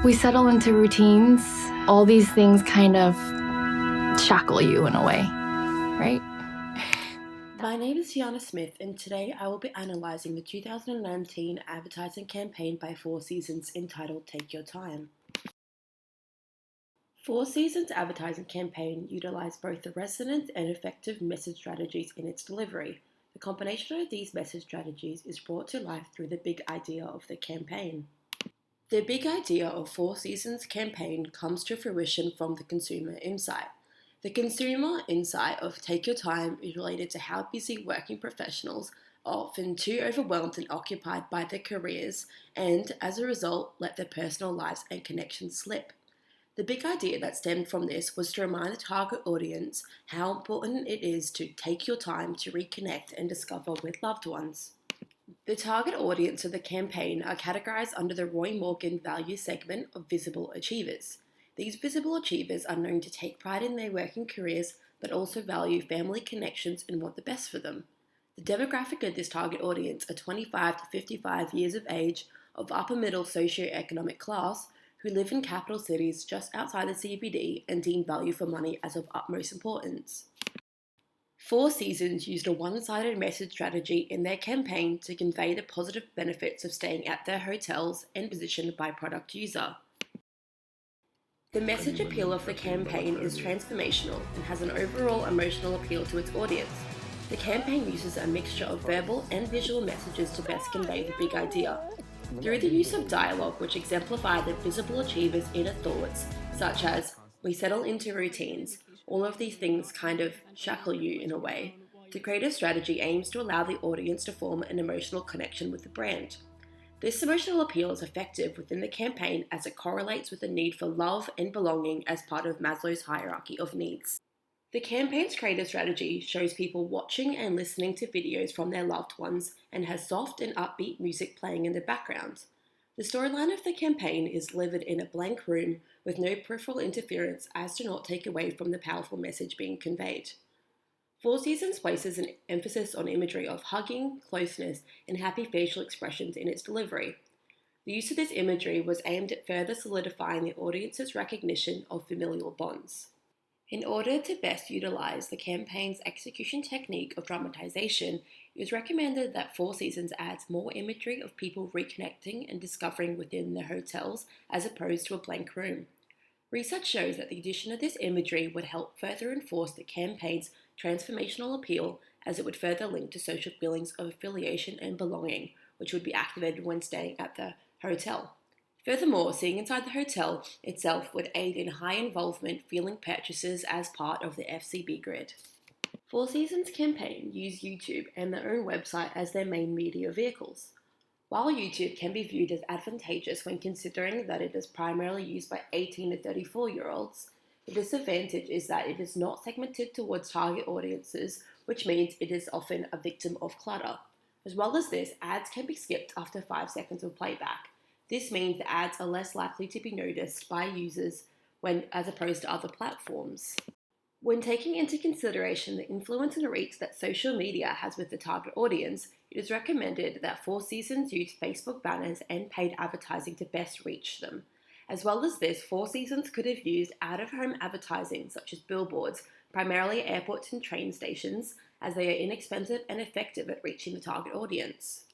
We settle into routines. All these things kind of shackle you in a way, right? My name is Tiana Smith, and today I will be analysing the 2019 advertising campaign by Four Seasons entitled Take Your Time. Four Seasons' advertising campaign utilised both the resonant and effective message strategies in its delivery. The combination of these message strategies is brought to life through the big idea of the campaign. The big idea of Four Seasons' campaign comes to fruition from the consumer insight. The consumer insight of Take Your Time is related to how busy working professionals are often too overwhelmed and occupied by their careers and, as a result, let their personal lives and connections slip. The big idea that stemmed from this was to remind the target audience how important it is to take your time to reconnect and discover with loved ones. The target audience of the campaign are categorized under the Roy Morgan value segment of visible achievers. These visible achievers are known to take pride in their working careers but also value family connections and want the best for them. The demographic of this target audience are 25 to 55 years of age, of upper middle socioeconomic class, who live in capital cities just outside the CBD and deem value for money as of utmost importance. Four Seasons used a one-sided message strategy in their campaign to convey the positive benefits of staying at their hotels and positioned by product user. The message appeal of the campaign is transformational and has an overall emotional appeal to its audience. The campaign uses a mixture of verbal and visual messages to best convey the big idea. Through the use of dialogue which exemplify the visible achievers' inner thoughts, such as, "We settle into routines," all of these things kind of shackle you in a way. The creative strategy aims to allow the audience to form an emotional connection with the brand. This emotional appeal is effective within the campaign as it correlates with the need for love and belonging as part of Maslow's hierarchy of needs. The campaign's creative strategy shows people watching and listening to videos from their loved ones and has soft and upbeat music playing in the background. The storyline of the campaign is delivered in a blank room with no peripheral interference as to not take away from the powerful message being conveyed. Four Seasons places an emphasis on imagery of hugging, closeness, and happy facial expressions in its delivery. The use of this imagery was aimed at further solidifying the audience's recognition of familial bonds. In order to best utilize the campaign's execution technique of dramatization, it is recommended that Four Seasons adds more imagery of people reconnecting and discovering within their hotels as opposed to a blank room. Research shows that the addition of this imagery would help further enforce the campaign's transformational appeal, as it would further link to social feelings of affiliation and belonging, which would be activated when staying at the hotel. Furthermore, seeing inside the hotel itself would aid in high involvement feeling purchases as part of the FCB grid. Four Seasons campaign used YouTube and their own website as their main media vehicles. While YouTube can be viewed as advantageous when considering that it is primarily used by 18 to 34-year-olds, the disadvantage is that it is not segmented towards target audiences, which means it is often a victim of clutter. As well as this, ads can be skipped after 5 seconds of playback. This means the ads are less likely to be noticed by users as opposed to other platforms. When taking into consideration the influence and reach that social media has with the target audience, it is recommended that Four Seasons use Facebook banners and paid advertising to best reach them. As well as this, Four Seasons could have used out-of-home advertising such as billboards, primarily airports and train stations, as they are inexpensive and effective at reaching the target audience.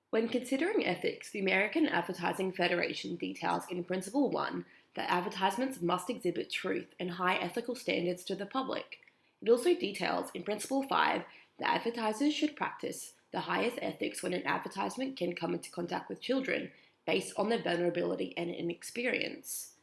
When considering ethics, the American Advertising Federation details in Principle 1 that advertisements must exhibit truth and high ethical standards to the public. It also details in Principle 5 that advertisers should practice the highest ethics when an advertisement can come into contact with children based on their vulnerability and inexperience.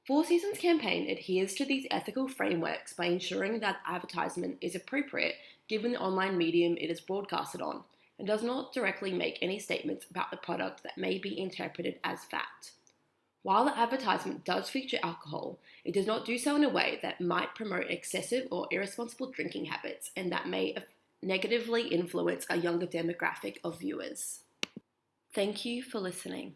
Four Seasons campaign adheres to these ethical frameworks by ensuring that advertisement is appropriate given the online medium it is broadcasted on, and does not directly make any statements about the product that may be interpreted as fact. While the advertisement does feature alcohol, it does not do so in a way that might promote excessive or irresponsible drinking habits and that may negatively influence a younger demographic of viewers. Thank you for listening.